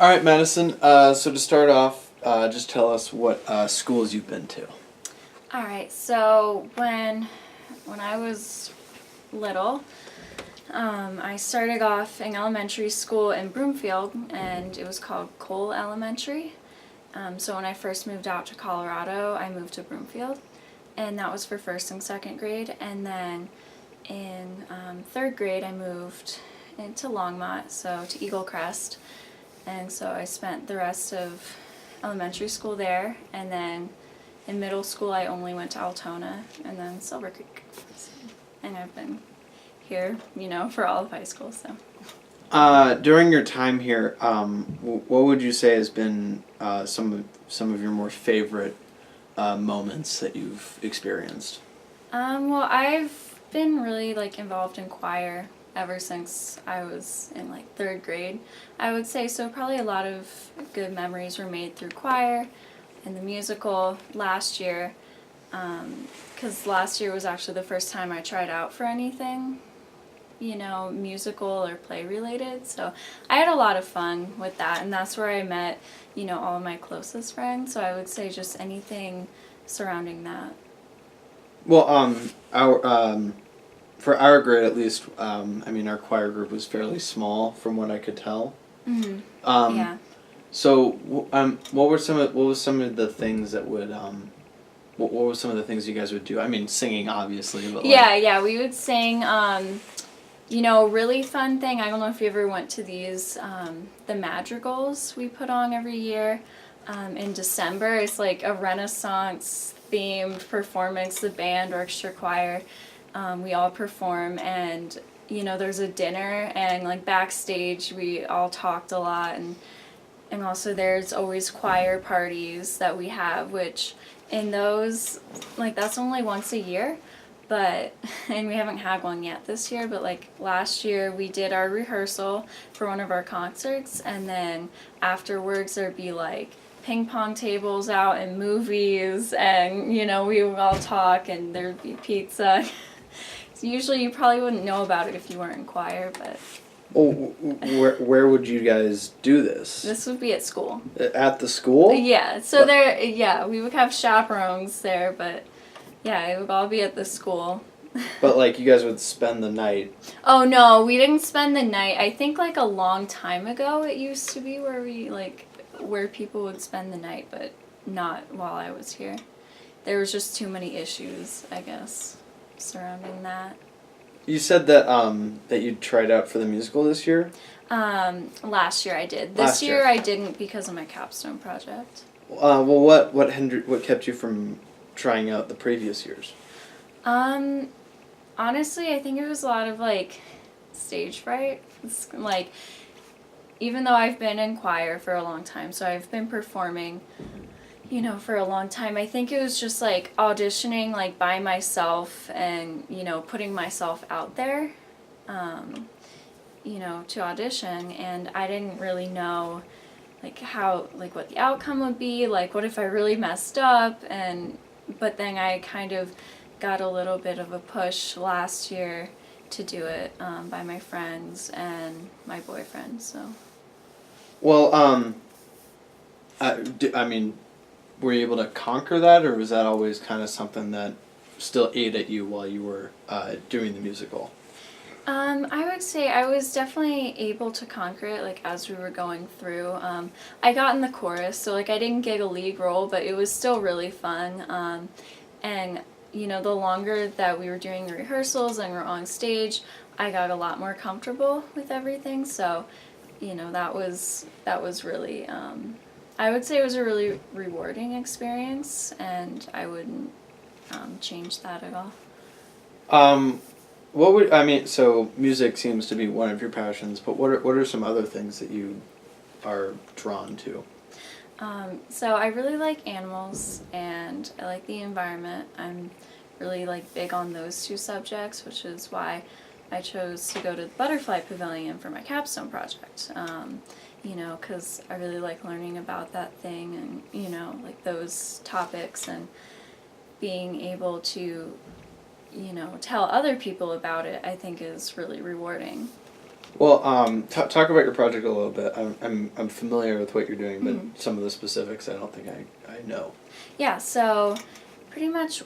All right, Madison. So to start off, just tell us what schools you've been to. All right. So when I was little, I started off in elementary school in Broomfield, and it was called Cole Elementary. So when I first moved out to Colorado, I moved to Broomfield, and that was for first and second grade. And then in third grade, I moved into Longmont, so to Eagle Crest. And so I spent the rest of elementary school there, and then in middle school I only went to Altona and then Silver Creek. And I've been here, for all of high school. So. During your time here, what would you say has been some of your more favorite moments that you've experienced? Well, I've been really involved in choir ever since I was in third grade, I would say. So probably a lot of good memories were made through choir and the musical last year, because last year was actually the first time I tried out for anything, musical or play related. So I had a lot of fun with that, and that's where I met, all of my closest friends. So I would say just anything surrounding that. Well, for our grade at least, our choir group was fairly small from what I could tell. Mm-hmm. Yeah. So, what were some of the things that would what were some of the things you guys would do? I mean, singing obviously, but yeah, we would sing. Really fun thing. I don't know if you ever went to these the madrigals we put on every year in December. It's like a Renaissance themed performance. The band, orchestra, choir. We all perform, and there's a dinner, and backstage we all talked a lot, and also there's always choir parties that we have, which in those that's only once a year, but and we haven't had one yet this year, but last year we did our rehearsal for one of our concerts, and then afterwards there'd be ping pong tables out and movies, and we would all talk, and there'd be pizza. Usually you probably wouldn't know about it if you weren't in choir, but... Oh, where would you guys do this? This would be at school. At the school? Yeah, so we would have chaperones there, but yeah, it would all be at the school. But you guys would spend the night? Oh no, we didn't spend the night. I think a long time ago it used to be where we where people would spend the night, but not while I was here. There was just too many issues, I guess, surrounding that. You said that that you tried out for the musical this year? Last year I did. This year I didn't because of my capstone project. Well, what kept you from trying out the previous years? Honestly, I think it was a lot of stage fright. It's, even though I've been in choir for a long time, so I've been performing for a long time, I think it was just auditioning by myself and putting myself out there to audition, and I didn't really know how what the outcome would be, what if I really messed up, but then I kind of got a little bit of a push last year to do it by my friends and my boyfriend. So well, were you able to conquer that, or was that always kind of something that still ate at you while you were doing the musical? I would say I was definitely able to conquer it as we were going through. I got in the chorus, so I didn't get a lead role, but it was still really fun. And the longer that we were doing the rehearsals and we're on stage, I got a lot more comfortable with everything. So that was really... I would say it was a really rewarding experience, and I wouldn't change that at all. So music seems to be one of your passions, but what are some other things that you are drawn to? So I really like animals, and I like the environment. I'm really big on those two subjects, which is why I chose to go to the Butterfly Pavilion for my capstone project. Because I really like learning about that thing, and, those topics, and being able to, tell other people about it, I think is really rewarding. Well, talk about your project a little bit. I'm familiar with what you're doing, but Mhm. some of the specifics I don't think I know. Yeah, so pretty much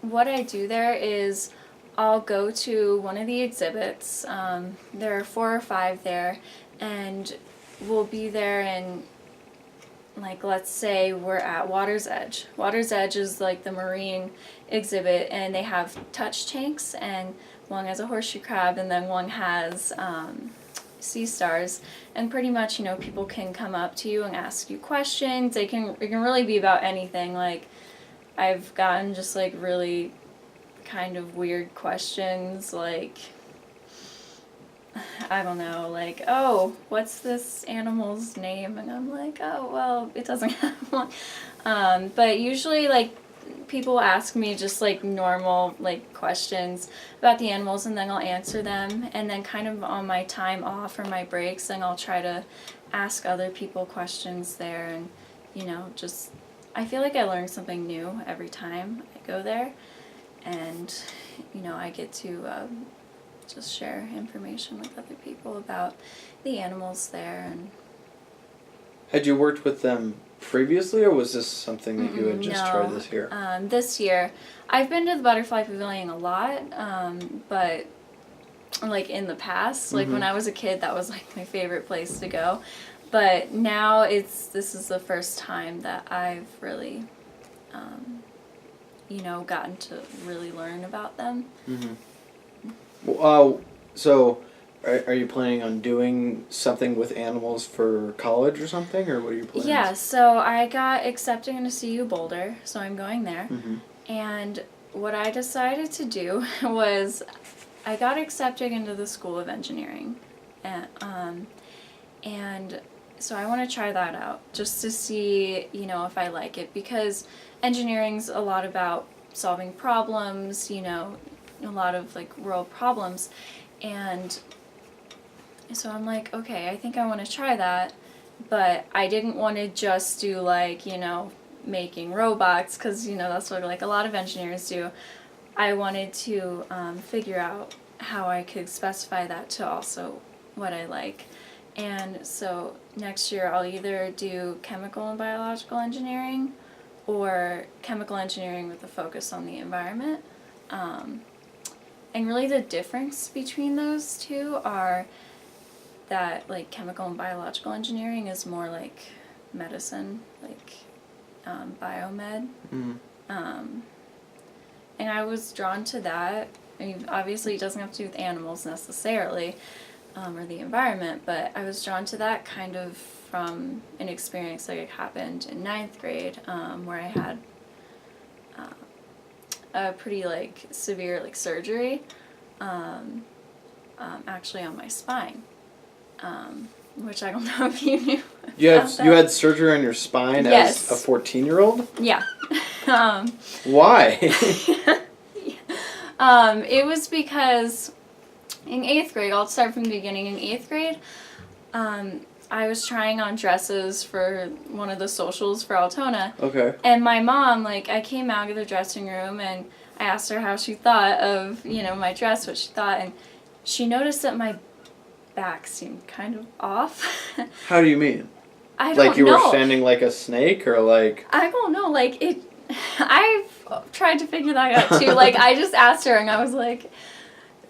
what I do there is I'll go to one of the exhibits. There are 4 or 5 there, and we'll be there in, like, let's say we're at Water's Edge. Water's Edge is like the marine exhibit, and they have touch tanks, and one has a horseshoe crab, and then one has sea stars. And pretty much, people can come up to you and ask you questions. It can really be about anything. Like, I've gotten just like really kind of weird questions, like, I don't know, like, oh, what's this animal's name? And I'm like, oh, well, it doesn't have one. But usually, like, people ask me just like normal like questions about the animals, and then I'll answer them. And then kind of on my time off or my breaks, then I'll try to ask other people questions there. And just I feel like I learn something new every time I go there, and I get to just share information with other people about the animals there. And Had you worked with them previously, or was this something that you had just no, tried this year? This year, I've been to the Butterfly Pavilion a lot, but like in the past, like when I was a kid, that was like my favorite place to go. But now this is the first time that I've really, gotten to really learn about them. So, are you planning on doing something with animals for college or something, or what are your plans? Yeah, so I got accepted into CU Boulder, so I'm going there. And what I decided to do was I got accepted into the School of Engineering. And so I want to try that out just to see, if I like it, because engineering's a lot about solving problems, a lot of like world problems. And so I'm like, okay, I think I want to try that, but I didn't want to just do like, making robots, because, that's what like a lot of engineers do. I wanted to figure out how I could specify that to also what I like. And so next year I'll either do chemical and biological engineering or chemical engineering with a focus on the environment. And really the difference between those two are that like chemical and biological engineering is more like medicine, like biomed. And I was drawn to that. I mean, obviously it doesn't have to do with animals necessarily, or the environment, but I was drawn to that kind of from an experience like it happened in 9th grade, where I had a pretty like severe like surgery, actually on my spine, which I don't know if you knew. You had surgery on your spine Yes. as a 14-year-old? Yeah. Why? It was because in 8th grade, I'll start from the beginning. In 8th grade, I was trying on dresses for one of the socials for Altona. Okay. And my mom, like, I came out of the dressing room and I asked her how she thought of, my dress, what she thought, and she noticed that my back seemed kind of off. How do you mean? I don't know. Like you were standing like a snake, or like... I don't know, like, I've tried to figure that out too. Like, I just asked her and I was like,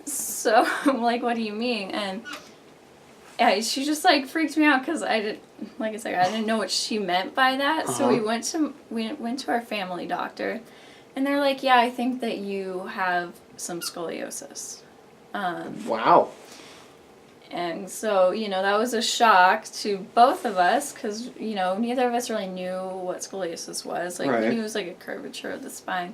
so, like, what do you mean? And she just, like, freaked me out because I didn't know what she meant by that. So we went to our family doctor, and they're like, yeah, I think that you have some scoliosis. Wow. And so, that was a shock to both of us because, neither of us really knew what scoliosis was. Like, we knew it was like a curvature of the spine.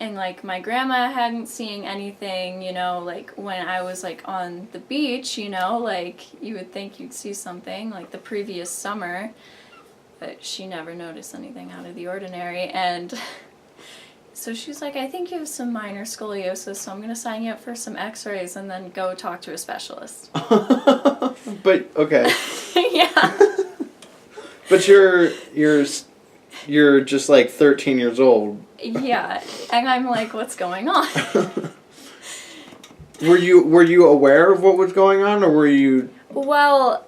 And, like, my grandma hadn't seen anything, like, when I was, like, on the beach, like, you would think you'd see something, like, the previous summer. But she never noticed anything out of the ordinary. And so she's like, I think you have some minor scoliosis, so I'm going to sign you up for some x-rays and then go talk to a specialist. But, okay. Yeah. But you're just like 13 years old. Yeah. And I'm like, what's going on? Were you aware of what was going on, or were you? Well,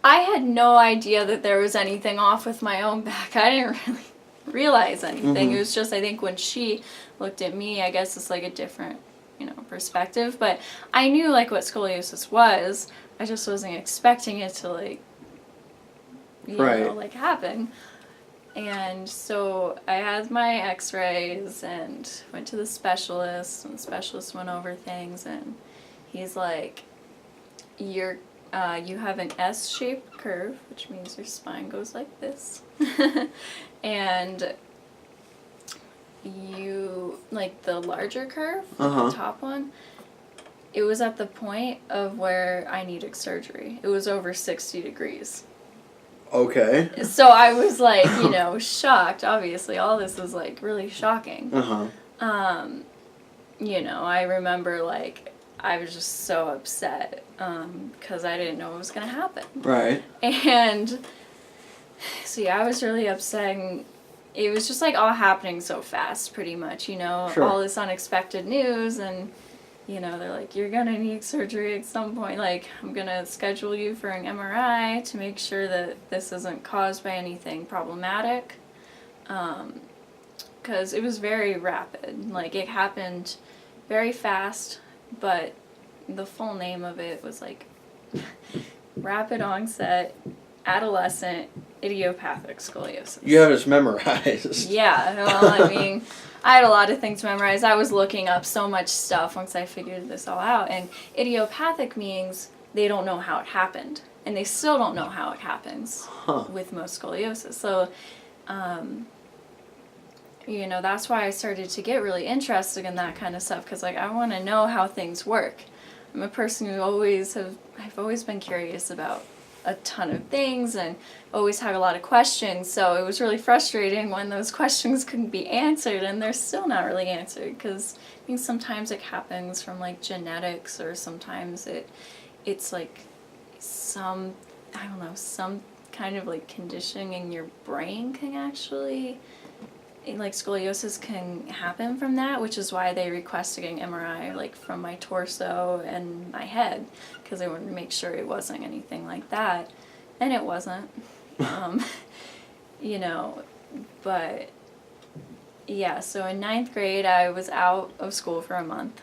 I had no idea that there was anything off with my own back. I didn't really realize anything. Mhm. It was just, I think when she looked at me, I guess it's like a different, perspective. But I knew like what scoliosis was. I just wasn't expecting it to like, Right. like happen. And so I had my x-rays and went to the specialist, and the specialist went over things, and he's like, you have an S-shaped curve, which means your spine goes like this. And you, like the larger curve, Uh-huh. the top one, it was at the point of where I needed surgery. It was over 60 degrees. Okay. So I was like, shocked. Obviously, all this is like really shocking. Uh-huh. I remember like I was just so upset because I didn't know what was going to happen. Right. And so yeah, I was really upset, and it was just like all happening so fast, pretty much, Sure. all this unexpected news, and they're like, you're gonna need surgery at some point, like I'm gonna schedule you for an MRI to make sure that this isn't caused by anything problematic, because it was very rapid, like it happened very fast, but the full name of it was like rapid onset adolescent idiopathic scoliosis. You have this memorized. Yeah, well, I mean, I had a lot of things memorized. I was looking up so much stuff once I figured this all out. And idiopathic means they don't know how it happened. And they still don't know how it happens with most scoliosis. So, that's why I started to get really interested in that kind of stuff. Because, like, I want to know how things work. I'm a person who I've always been curious about a ton of things and always had a lot of questions, so it was really frustrating when those questions couldn't be answered, and they're still not really answered, because I think sometimes it happens from like genetics, or sometimes it's like some kind of like conditioning in your brain can actually, like scoliosis can happen from that, which is why they requested an MRI like from my torso and my head, because they wanted to make sure it wasn't anything like that, and it wasn't. But yeah, so in 9th grade I was out of school for a month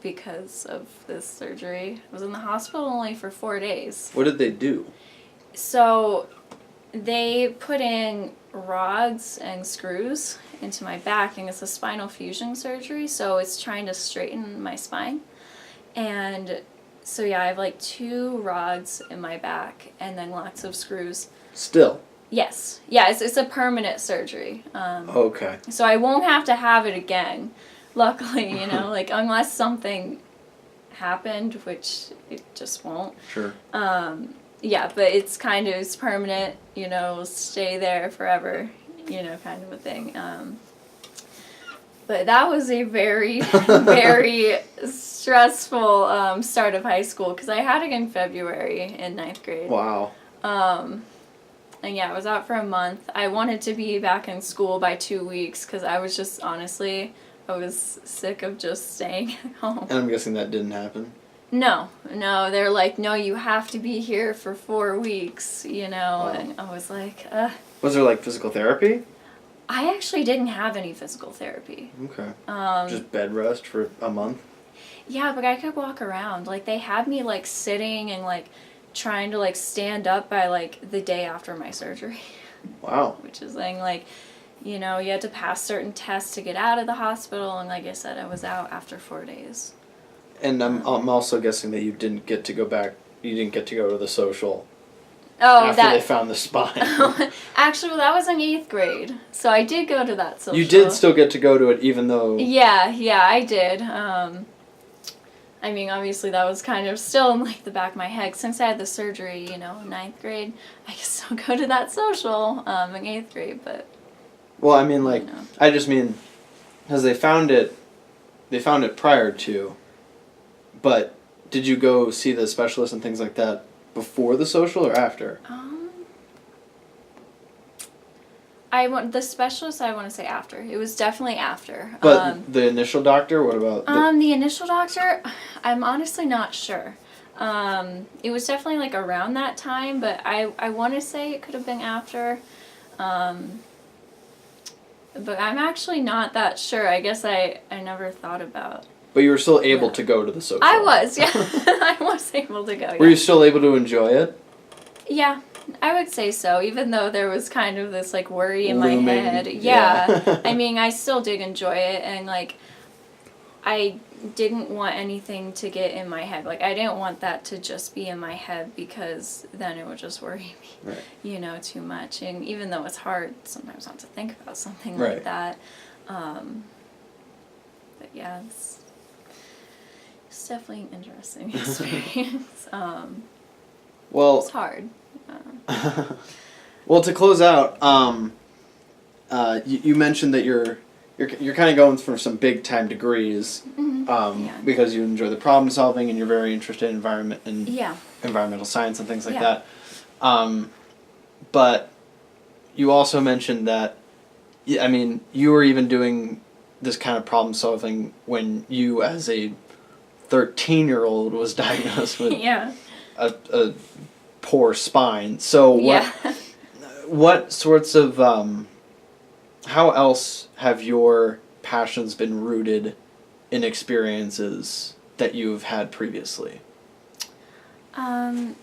because of this surgery. I was in the hospital only for 4 days. What did they do? So they put in rods and screws into my back, and it's a spinal fusion surgery, so it's trying to straighten my spine. And so yeah, I have like 2 rods in my back and then lots of screws. Still? Yes. Yeah, it's a permanent surgery. Okay. So I won't have to have it again, luckily, like unless something happened, which it just won't. Sure. Yeah, but it's permanent, stay there forever, kind of a thing. But that was a very, very stressful start of high school, because I had it in February in 9th grade. Wow. And yeah, I was out for a month. I wanted to be back in school by 2 weeks, because I was just, honestly, I was sick of just staying at home. And I'm guessing that didn't happen? No, they're like, no, you have to be here for 4 weeks, Wow. And I was like, Was there like physical therapy? I actually didn't have any physical therapy. Okay. Just bed rest for a month? Yeah, but I could walk around. Like, they had me, like, sitting and, like, trying to, like, stand up by, like, the day after my surgery. Wow. Which is saying, like, you had to pass certain tests to get out of the hospital, and like I said, I was out after 4 days. And I'm also guessing that you didn't get to go back, you didn't get to go to the social after they found the spine. Actually, well, that was in 8th grade, so I did go to that social. You did still get to go to it, even though... Yeah, I did. I mean, obviously that was kind of still in like the back of my head. Since I had the surgery, in 9th grade, I could still go to that social in 8th grade, but... Well, I mean, like, I just mean, because they found it prior to, but did you go see the specialist and things like that before the social or after? The specialist, I want to say after. It was definitely after. But the initial doctor, what about? The initial doctor, I'm honestly not sure. It was definitely like around that time, but I want to say it could have been after. But I'm actually not that sure. I guess I never thought about. But you were still able to go to the social. I was, yeah. I was able to go. Yeah. Were you still able to enjoy it? Yeah, I would say so. Even though there was kind of this like worry in Looming, my head. Yeah. I mean, I still did enjoy it, and like, I didn't want anything to get in my head. Like, I didn't want that to just be in my head, because then it would just worry me, right. Too much. And even though it's hard sometimes not to think about something right. like that. But yeah, it's definitely an interesting experience. Well, it's hard. Well, to close out, you mentioned that you're kind of going for some big time degrees, because you enjoy the problem solving and you're very interested in environmental science and things like that. But you also mentioned that, I mean, you were even doing this kind of problem solving when you, as a 13-year-old, was diagnosed with a poor spine. So what sorts of how else have your passions been rooted in experiences that you've had previously? Well,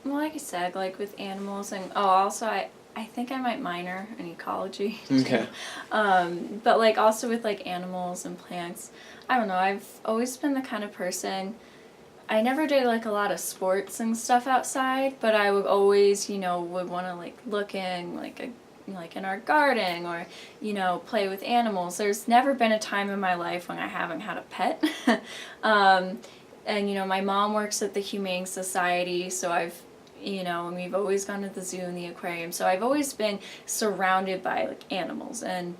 like I said, like with animals, and also I think I might minor in ecology. Okay. But like also with like animals and plants, I don't know, I've always been the kind of person, I never did like a lot of sports and stuff outside, but I would always, would want to like look in like in our garden, or play with animals. There's never been a time in my life when I haven't had a pet. And my mom works at the Humane Society, so I've and we've always gone to the zoo and the aquarium, so I've always been surrounded by like animals and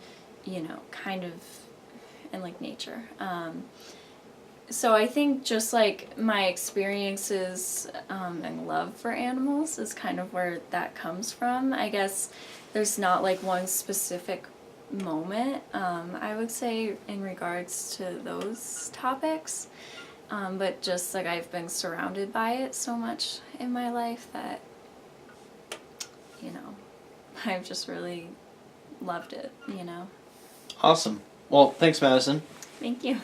kind of, and like nature. So I think just like my experiences and love for animals is kind of where that comes from. I guess there's not like one specific moment, I would say, in regards to those topics. But just like I've been surrounded by it so much in my life that, I've just really loved it, Awesome. Well, thanks, Madison. Thank you.